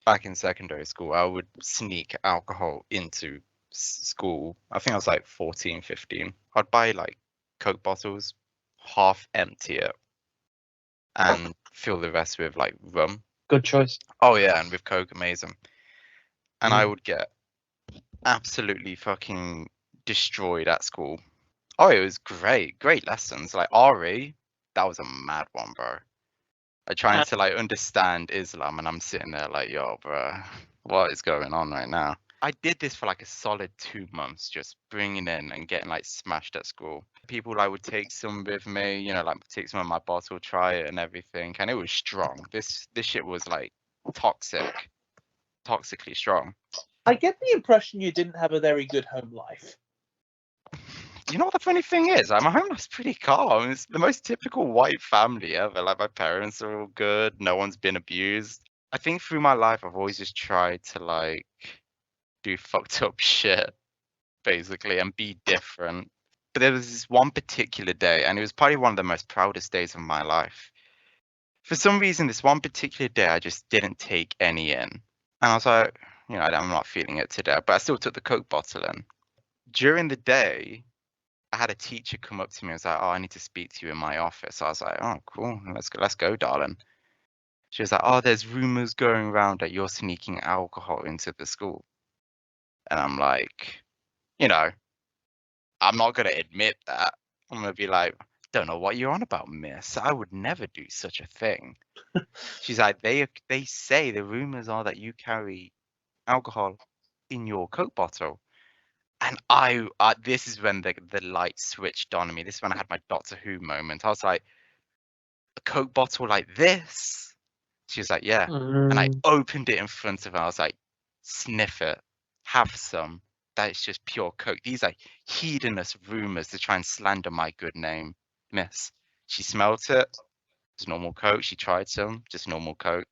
back in secondary school, I would sneak alcohol into school. I think I was like 14, 15. I'd buy like Coke bottles, half empty it, and fill the rest with like rum. Good choice. Oh yeah, and with Coke, amazing. And I Mm. would get absolutely fucking destroyed at school. Oh, it was great, great lessons. Like RE, that was a mad one, bro. I trying to like understand Islam, and I'm sitting there like, yo, bro, what is going on right now? I did this for like a solid 2 months, just bringing in and getting like smashed at school. People like would take some with me, you know, like take some of my bottle, try it and everything, and it was strong. This shit was like toxic, toxically strong. I get the impression you didn't have a very good home life. You know what the funny thing is? Like, my home life's pretty calm. It's the most typical white family ever. Like my parents are all good. No one's been abused. I think through my life, I've always just tried to like do fucked up shit, basically, and be different. But there was this one particular day, and it was probably one of the most proudest days of my life. For some reason, this one particular day, I just didn't take any in. And I was like, you know, I'm not feeling it today, but I still took the Coke bottle in. During the day, I had a teacher come up to me and was like, "Oh, I need to speak to you in my office." I was like, "Oh, cool. Let's go, darling." She was like, "Oh, there's rumors going around that you're sneaking alcohol into the school." And I'm like, you know, I'm not gonna admit that. I'm gonna be like, "Don't know what you're on about, miss. I would never do such a thing." She's like, "They say the rumors are that you carry alcohol in your Coke bottle." And this is when the light switched on me. This is when I had my Doctor Who moment. I was like, a Coke bottle like this? She was like, yeah. And I opened it in front of her. I was like, sniff it, have some. That is just pure Coke. These are hedonous rumors to try and slander my good name, miss. She smelt it. It's normal Coke. She tried some, just normal Coke.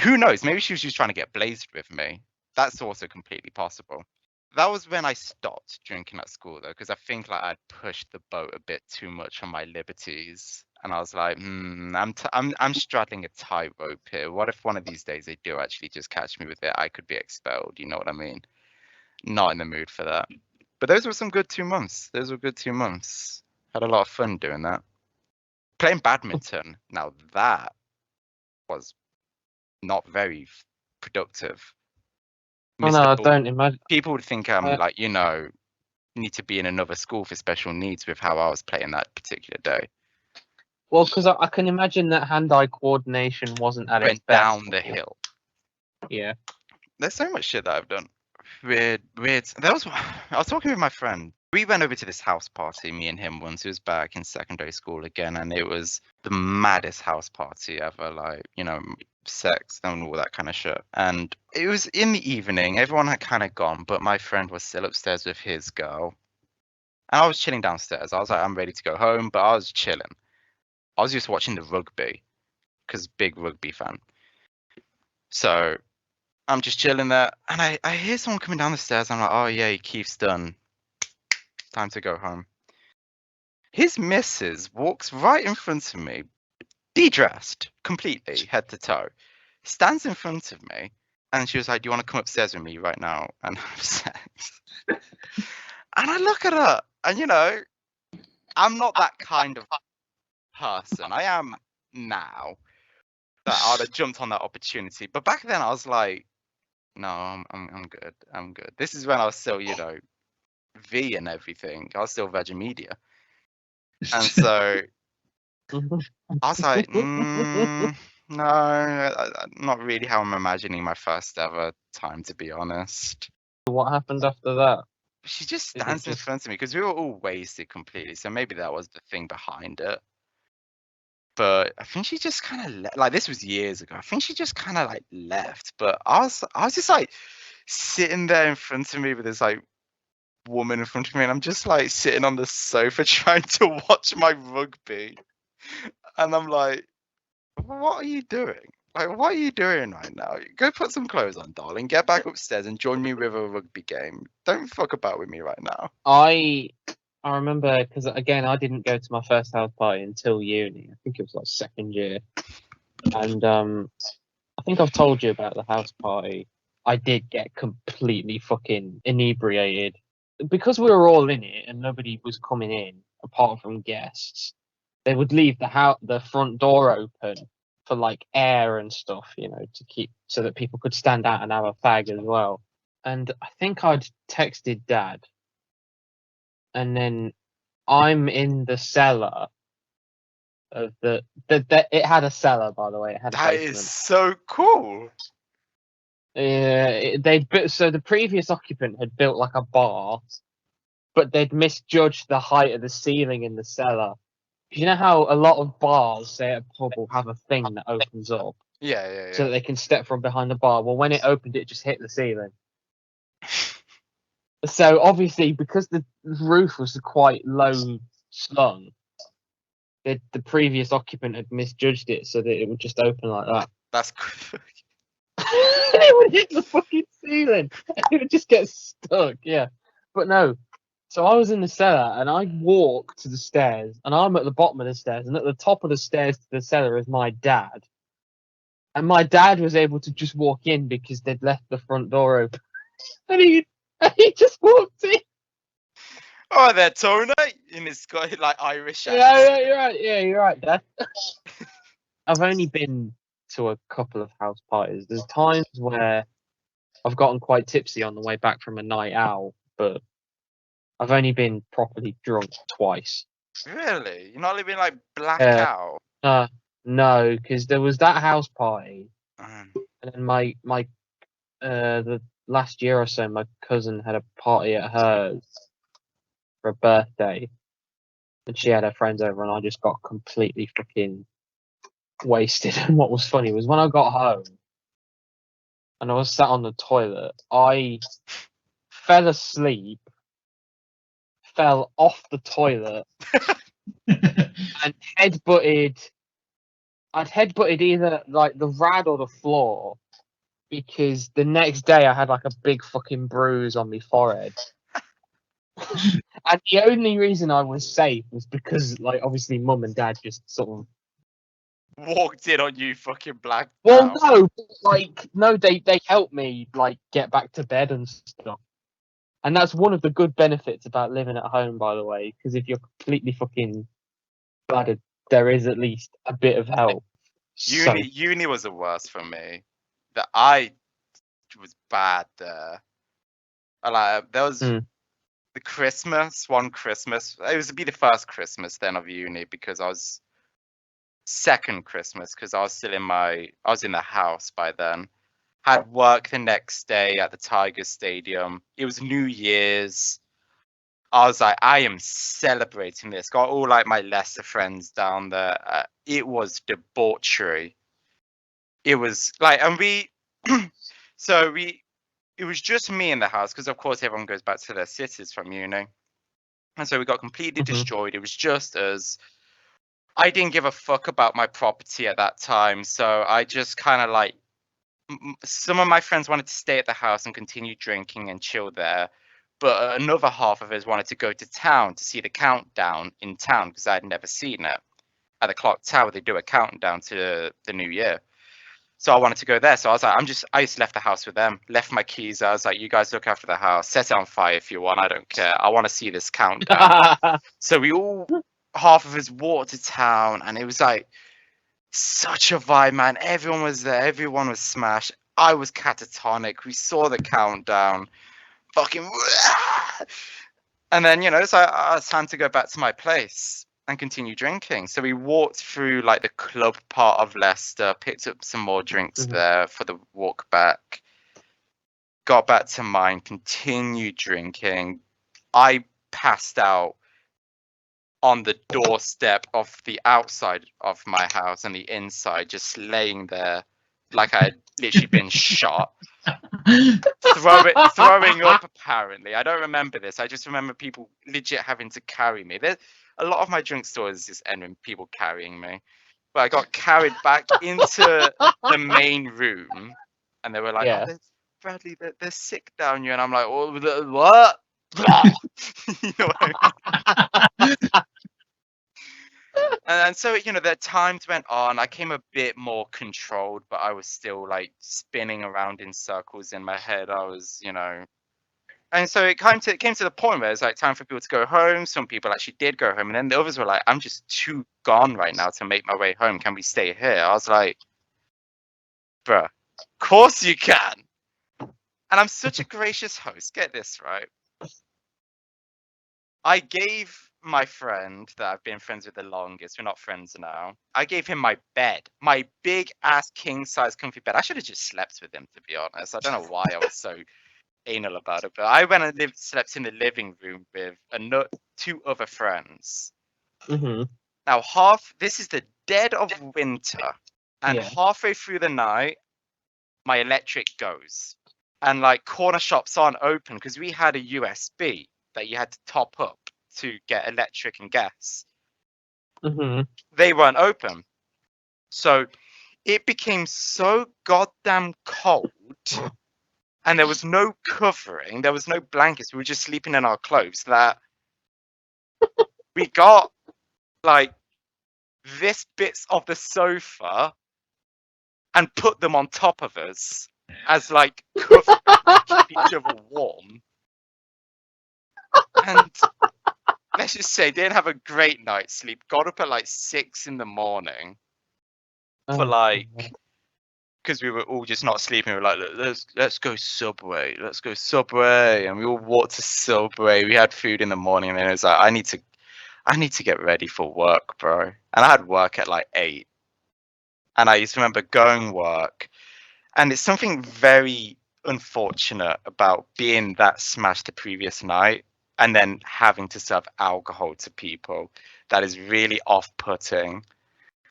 Who knows? Maybe she was just trying to get blazed with me. That's also completely possible. That was when I stopped drinking at school though, because I think like I'd pushed the boat a bit too much on my liberties, and I was like, I'm straddling a tightrope here. What if one of these days they do actually just catch me with it? I could be expelled. You know what I mean? Not in the mood for that. But those were some good 2 months. Those were good 2 months. Had a lot of fun doing that. Playing badminton. Now that was not very productive. Oh no, Mr. I Bull. don't imagine. People would think I'm like, you know, need to be in another school for special needs with how I was playing that particular day. Well, because I can imagine that hand-eye coordination wasn't at its Went best. down the hill. Yeah. There's so much shit that I've done. Weird. I was talking with my friend. We went over to this house party, me and him once. It was back in secondary school again, and it was the maddest house party ever. Like, you know, sex and all that kind of shit. And it was in the evening. Everyone had kind of gone, but my friend was still upstairs with his girl. And I was chilling downstairs. I was like, I'm ready to go home, but I was chilling. I was just watching the rugby because big rugby fan. So I'm just chilling there, and I hear someone coming down the stairs. I'm like, oh yeah, Keith's done. Time to go home. His missus walks right in front of me, de-dressed completely, head to toe, stands in front of me, and she was like, "Do you want to come upstairs with me right now and have sex?" And I look at her, and you know, I'm not that kind of person. I am now. That I'd have jumped on that opportunity, but back then I was like, no, I'm good. I'm good. This is when I was still, you know, V and everything. I was still Virgin Media. And so I was like, no, not really how I'm imagining my first ever time, to be honest. What happened after that? She just Did it stands in just- front of me because we were all wasted completely. So maybe that was the thing behind it. But I think she just kind of like this was years ago. I think she just kind of like left. But I was just like sitting there in front of me with this like woman in front of me, and I'm just like sitting on the sofa trying to watch my rugby, and I'm like, what are you doing? Like, what are you doing right now? Go put some clothes on, darling. Get back upstairs and join me with a rugby game. Don't fuck about with me right now. I remember because again I didn't go to my first house party until uni. I think it was like second year, and I think I've told you about the house party. I did get completely fucking inebriated because we were all in it and nobody was coming in apart from guests. They would leave the front door open for like air and stuff, you know, to keep so that people could stand out and have a fag as well. And I think I'd texted Dad, and then I'm in the cellar of the it had a cellar, by the way. It had a That basement. is so cool. So the previous occupant had built like a bar, but they'd misjudged the height of the ceiling in the cellar. You know how a lot of bars, say at a pub, will have a thing that opens up Yeah. so that they can step from behind the bar. Well, when it opened, it just hit the ceiling. So obviously, because the roof was quite low slung, the previous occupant had misjudged it so that it would just open like that. That's cool. And it would hit the fucking ceiling. It would just get stuck, yeah. But no. So I was in the cellar and I walked to the stairs and I'm at the bottom of the stairs and at the top of the stairs to the cellar is my dad. And my dad was able to just walk in because they'd left the front door open. And he just walked in. Oh, there, Tony, in his like Irish accent. Yeah, you're right. Yeah, you're right, Dad. I've only been to a couple of house parties. There's times where I've gotten quite tipsy on the way back from a night out, but I've only been properly drunk twice. Really? You're not living like blackout? No, because there was that house party, Mm. and then the last year or so, my cousin had a party at hers for a birthday, and she had her friends over, and I just got completely fucking wasted. And what was funny was when I got home, and I was sat on the toilet, I fell asleep, fell off the toilet, and I'd headbutted either like the rad or the floor because the next day I had like a big fucking bruise on my forehead. And the only reason I was safe was because, like, obviously mum and dad just sort of Walked in on you fucking blacked well out. no, they helped me like get back to bed and stuff. And that's one of the good benefits about living at home, by the way, because if you're completely fucking battered, there is at least a bit of help. Uni was the worst for me. That I was bad there. Like there was Mm. the one Christmas. It was to be the first Christmas then of uni because I was second Christmas because I was in the house by then. Had work the next day at the Tiger Stadium. It was New Year's. I was like, I am celebrating this. Got all like my lesser friends down there. It was debauchery. It was like, and it was just me in the house because of course everyone goes back to their cities from uni. And so we got completely Mhm. destroyed. It was just us. I didn't give a fuck about my property at that time. So I just kind of like, some of my friends wanted to stay at the house and continue drinking and chill there. But another half of us wanted to go to town to see the countdown in town because I'd never seen it. At the clock tower, they do a countdown to the new year. So I wanted to go there. So I was like, I just left the house with them, left my keys. I was like, you guys look after the house, set it on fire if you want. I don't care. I want to see this countdown. So half of us walked to town and it was like such a vibe, man. Everyone was there. Everyone was smashed. I was catatonic. We saw the countdown. Fucking. And then, it's like, it's time to go back to my place and continue drinking. So we walked through like the club part of Leicester, picked up some more drinks there for the walk back, got back to mine, continued drinking. I passed out on the doorstep of the outside of my house and the inside, just laying there like I had literally been shot. Throwing up, apparently. I don't remember this. I just remember people legit having to carry me. A lot of my drunk stories just end with people carrying me. But I got carried back into the main room, and they were like, Yeah. "Oh, Bradley, they're sick down here," and I'm like, "Oh, what?" You know what I mean? And so, the times went on. I came a bit more controlled, but I was still like spinning around in circles in my head. I was, and so it came to the point where it's like time for people to go home. Some people actually did go home, and then the others were like, "I'm just too gone right now to make my way home. Can we stay here?" I was like, "Bruh, of course you can." And I'm such a gracious host. Get this right. I gave my friend that I've been friends with the longest, we're not friends now, I gave him my bed, my big ass king size comfy bed. I should have just slept with him, to be honest. I don't know why I was so anal about it, but I went and slept in the living room with two other friends. Mhm. Now, this is the dead of winter, and Yeah. halfway through the night, my electric goes. And like corner shops aren't open because we had a USB that you had to top up to get electric and gas. Mhm. They weren't open. So it became so goddamn cold and there was no covering, there was no blankets, we were just sleeping in our clothes that we got like this bits of the sofa and put them on top of us as like covering to keep each other warm. And let's just say didn't have a great night's sleep. Got up at like 6 in the morning for Oh, like God. because we were all just not sleeping. We were like, let's go Subway, let's go Subway, and we all walked to Subway. We had food in the morning, and then it was like, I need to get ready for work, bro. And I had work at like 8, and I used to remember going work, and it's something very unfortunate about being that smashed the previous night and then having to serve alcohol to people that is really off-putting.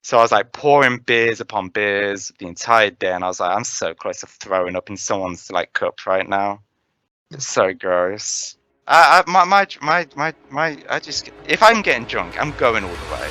So I was like pouring beers upon beers the entire day, and I was like, I'm so close to throwing up in someone's like cup right now. It's so gross. I just if I'm getting drunk, I'm going all the way.